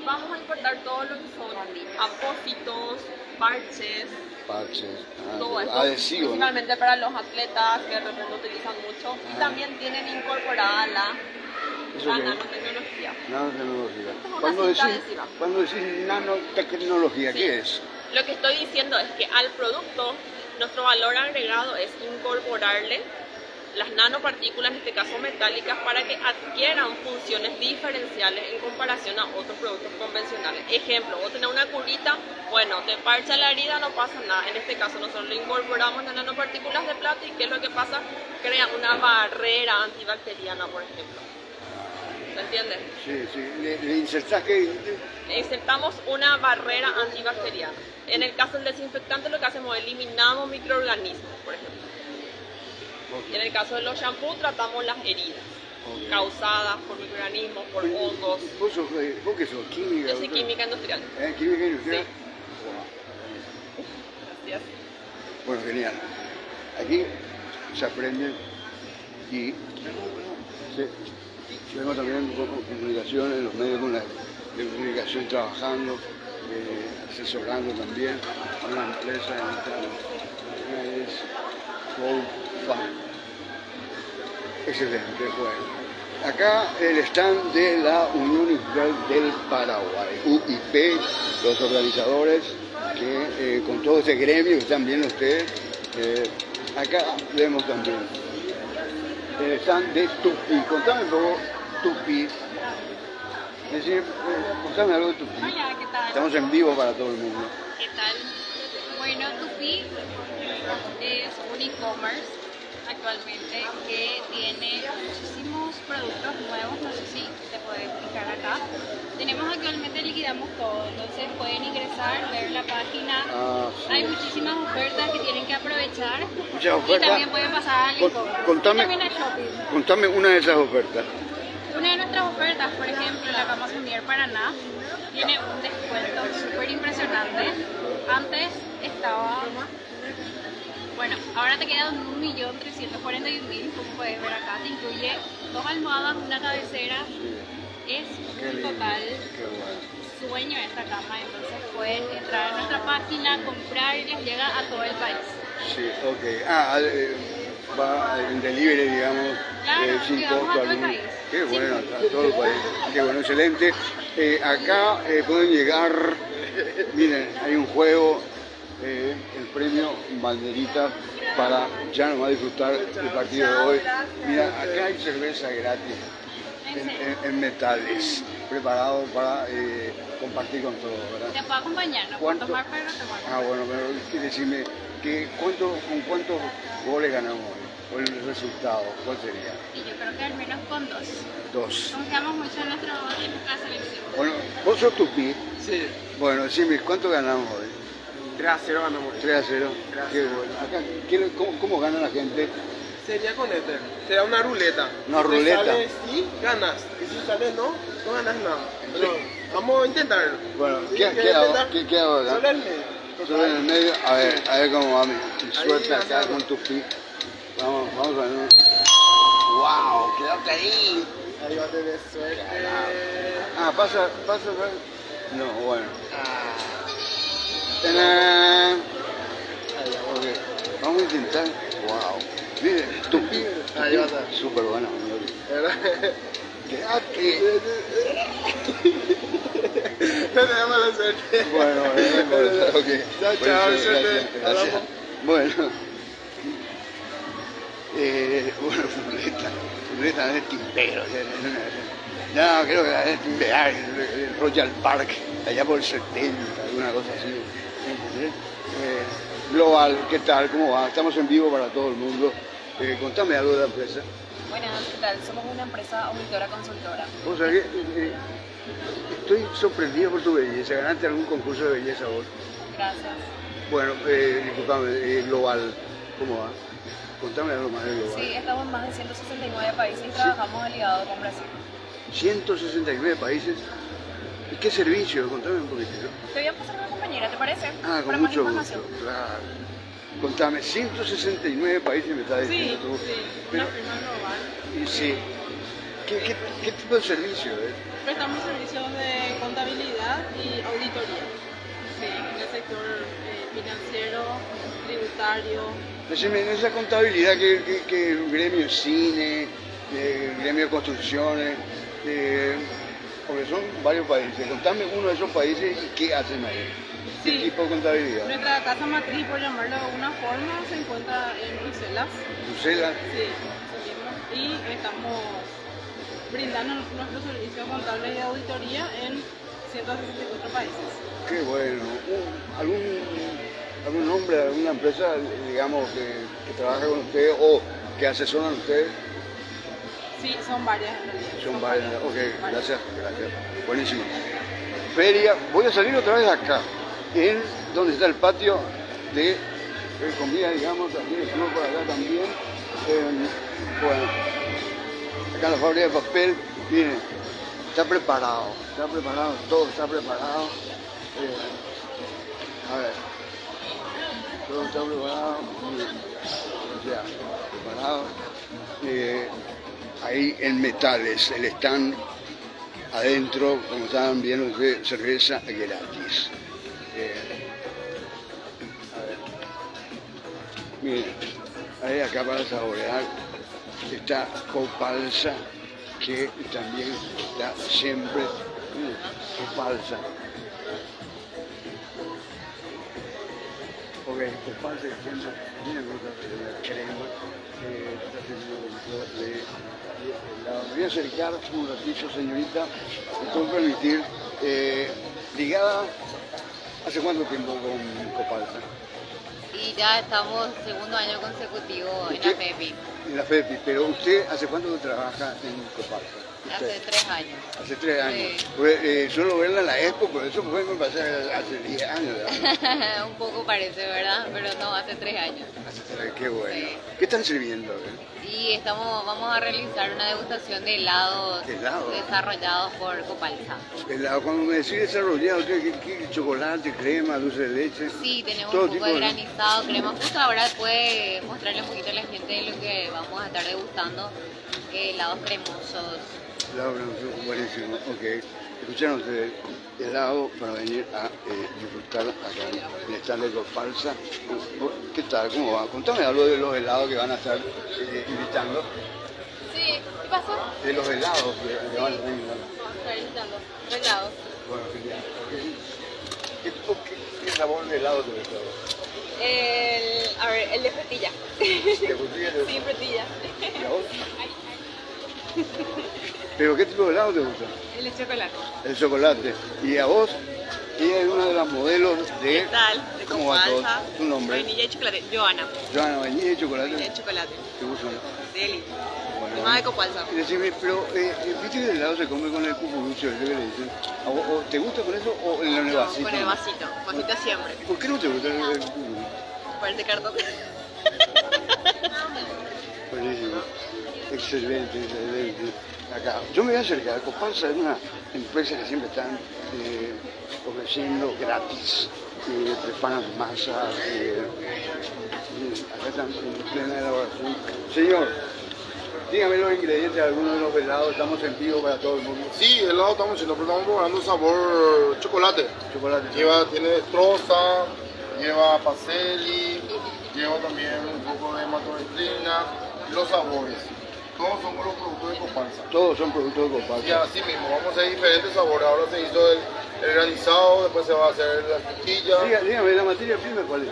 Vamos a importar todo lo que son apósitos, parches, todo esto, adhesivo, ¿no? principalmente para los atletas que de repente utilizan mucho y también tienen incorporada la ¿Eso qué es? nanotecnología. Nanotecnología. Esto es una Cuando cinta decís, adhesiva. cuando decís nanotecnología, ¿qué es? Lo que estoy diciendo es que al producto nuestro valor agregado es incorporarle las nanopartículas, en este caso metálicas, para que adquieran funciones diferenciales en comparación a otros productos convencionales. Ejemplo, vos tenés una curita, bueno, te parcha la herida, no pasa nada. En este caso nosotros le incorporamos las nanopartículas de plata y ¿qué es lo que pasa? Crea una barrera antibacteriana, por ejemplo. ¿me entiendes? Sí, sí. ¿Le insertás qué? Insertamos una barrera antibacteriana. En el caso del desinfectante lo que hacemos es eliminamos microorganismos, por ejemplo. Y en el caso de los shampoos tratamos las heridas causadas por microorganismos, por hongos. ¿Vos qué sos? ¿Química? Yo soy química industrial. ¿Química industrial? Sí. Gracias. Bueno, genial. Aquí se aprende y vemos también comunicación en los medios de comunicación trabajando, asesorando también a una empresa una es GoFund. Excelente, bueno. Acá el stand de la Unión Industrial del Paraguay, UIP, los organizadores que con todo este gremio que están viendo ustedes, acá vemos también el stand de Tupí. Contame un poco Tupí. Contame algo de Tupí. Hola, ¿qué tal? Estamos en vivo para todo el mundo. ¿Qué tal? Bueno, Tupí es un e-commerce actualmente que tiene muchísimos productos nuevos, no sé si te puedes fijar acá. Tenemos actualmente, liquidamos todo, entonces pueden ingresar, ver la página. Sí. Hay muchísimas ofertas que tienen que aprovechar. Muchas ofertas. Y también pueden pasar al e-commerce. Y también al shopping. Contame una de esas ofertas. Una de nuestras ofertas, por ejemplo, la Cama Sunier Paraná, tiene un descuento súper impresionante. Antes estaba... Bueno, ahora te quedan 1.341.000, como puedes ver acá. Te incluye 2 almohadas, una cabecera. Es un total sueño esta cama. Entonces pueden entrar a nuestra página, comprar y les llega a todo el país. Sí, ok. Va en delivery, digamos. Claro, sin llegamos costo a todo el alguno. país. Qué bueno, a todo el país. Qué bueno, excelente. Acá pueden llegar, miren, hay un juego. El premio Banderita para ya nomás disfrutar el partido de hoy. Mira, acá hay cerveza gratis en metales, preparado para compartir con todos, ¿verdad? Te puedo acompañar, no puedo tomar, pero te puedo acompañar. Bueno, pero decime, ¿con cuántos goles ganamos hoy? ¿O el resultado? ¿Cuál sería? Y yo creo que al menos con 2. 2. Confiamos mucho en nuestra selección. Bueno, vos sos Tupí. Sí. Bueno, decime, ¿cuánto ganamos hoy? 3-0 ganamos. 3-0. Qué bueno. Acá, ¿cómo gana la gente? Sería con este. Sería una ruleta. Una si ruleta. Sale, sí, ganas. Y si sale no, no ganas nada. Pero vamos a intentarlo. Bueno, ¿sí? ¿qué hago acá? Solo el medio. Solo en el medio. A ver cómo va mi suerte acá con Tupí. Vamos a ver. ¡Wow! ¡Quédate ahí! Ahí va a tener suerte. Pasa. No, bueno. ¡Tarán! Okay. Vamos a intentar. ¡Wow! Miren, Tupí. Ahí va a estar. Súper buena, ¡Quédate! No te damos la suerte. Bueno, ok. Chao, suerte. Gracias. Bueno. Fuleta no es timbero. No, creo que es timbear, el Royal Park, allá por el 70, alguna cosa así. Global, ¿qué tal? ¿Cómo va? Estamos en vivo para todo el mundo. Contame algo de la empresa. Buenas, ¿qué tal? Somos una empresa auditora consultora. O sea que estoy sorprendido por tu belleza. ¿Ganaste algún concurso de belleza vos? Gracias. Bueno, disculpame, Global, ¿cómo va? Contame algo más de Global. Sí, estamos en más de 169 países y trabajamos aliado con Brasil. 169 países. ¿Y qué servicio? Contame un poquito. Te voy a pasar a una compañera, ¿te parece? Con para mucho más gusto. información. Claro. Contame, 169 países me estás diciendo tú. Sí, Pero, una firma global. y sí. ¿Qué tipo de servicio es? Prestamos servicios de contabilidad y auditoría. Sí, en el sector financiero, tributario. Decime, en esa contabilidad que el gremio cine, el gremio de construcciones, porque son varios países. Contame uno de esos países y qué hacen ahí. ¿Qué tipo de contabilidad? Nuestra casa matriz, por llamarlo de alguna forma, se encuentra en Bruselas. ¿Bruselas? Sí, y estamos brindando nuestros servicios contables y de auditoría en 164 países. Qué bueno. ¿Algún nombre de alguna empresa, digamos, que trabaja con ustedes o que asesoran ustedes? Sí, son varias en realidad. Son varias, ok, gracias. Buenísimo. Feria, voy a salir otra vez acá, en donde está el patio de comida, digamos, aquí el club por acá también. Bueno, acá en la fábrica de papel, miren, está preparado, todo está preparado. A ver, todo está preparado, ya, preparado. Ahí en metales, el stand adentro, como estaban viendo ustedes, cerveza gratis. A ver, miren, ahí acá para saborear está Copalsa, que también está siempre Copalsa. Ok, Copalsa que siempre viene con la crema, está sirviendo de helado. Me voy a acercar un ratito, señorita, me puedo permitir, ligada, ¿hace cuánto tiempo con Copalsa? Y ya estamos segundo año consecutivo en la FEPI. En la FEPI, pero usted, ¿hace cuánto trabaja en Copalsa? Hace 3 años. Hace 3 años. Sí. Pues, suelo verla en la Expo, pero eso fue me pasó hace 10 años. ¿Verdad? Un poco parece, ¿verdad? Pero no, hace 3 años. Hace 3 años, qué bueno. Sí. ¿Qué están sirviendo? Y vamos a realizar una degustación de helados desarrollados por Copalsa. Cuando me decís desarrollado, ¿qué chocolate, crema, dulce de leche? Sí, tenemos todo un poco tipo de granizado, crema. Justo ahora puede mostrarle un poquito a la gente de lo que vamos a estar degustando. Helados cremosos. Helado cremoso, buenísimo, ok. Escucharon ustedes, helado para venir a disfrutar acá en el stand de Copalsa. ¿Qué tal? ¿Cómo va? Contame algo de los helados que van a estar invitando. Sí, ¿qué pasó? De los helados que van a estar invitando. Vamos a estar invitando helados. Bueno, genial. ¿Qué sabor de helado te gusta? A ver, el de frutilla. ¿De frutilla? Sí, frutilla. ¿Y a vos? ¿Pero qué tipo de helado te gusta? El de chocolate. El chocolate. ¿Y a vos? Ella es una de las modelos de... ¿Qué tal? De ¿Cómo va todo? Copalsa. ¿Tu nombre? Vainilla y chocolate. Joana. Joana, vainilla y chocolate. Vainilla y chocolate. ¿Te gusta? Deli. Bueno, Y más de Copalsa. y decime, pero ¿viste que el helado se come con el cucurucho? ¿Ese que le dicen? ¿O te gusta con eso o en el vasito? Con el vasito. Vasito siempre. ¿Por qué no te gusta el cucurucho? Parece cartón. Buenísimo. Excelente, excelente. Acá. Yo me voy a acercar. Copalsa es una empresa que siempre están ofreciendo gratis. Preparan masas. Acá están en plena elaboración. Señor, dígame los ingredientes de algunos de los helados. Estamos en vivo para todo el mundo. Sí, helado estamos haciendo, pero estamos probando sabor chocolate. Tiene destroza, lleva paseli, lleva también un poco de maltodextrina, los sabores. Todos son los productos de Copalsa. Todos son productos de Copalsa. Y así mismo, vamos a hacer diferentes sabores. Ahora se hizo el granizado, después se va a hacer la frutilla. Dígame, ¿la materia prima cuál es?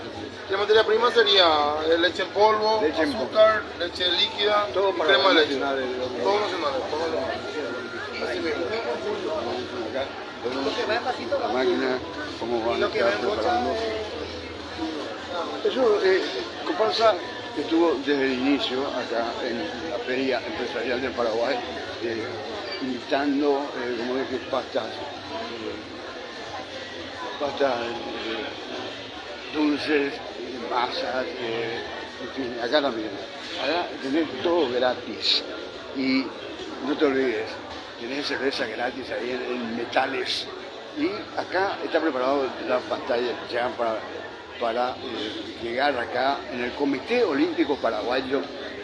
La materia prima sería leche en polvo, azúcar, leche líquida todo y para crema de leche. nacionales, Todos nacionales, así mismo. La máquina, cómo van a estar preparando. Eso, Copalsa estuvo desde el inicio acá en la Feria Empresarial del Paraguay, invitando, como dije, pastas dulces, masas, en fin, acá también. Acá tenés todo gratis y no te olvides, tenés cerveza gratis ahí en metales y acá está preparado la pantalla ya para llegar acá en el Comité Olímpico Paraguayo,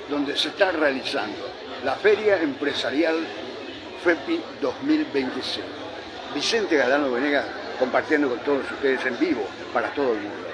donde se está realizando la Feria Empresarial FEPI 2025. Vicente Galano Venegas compartiendo con todos ustedes en vivo para todo el mundo.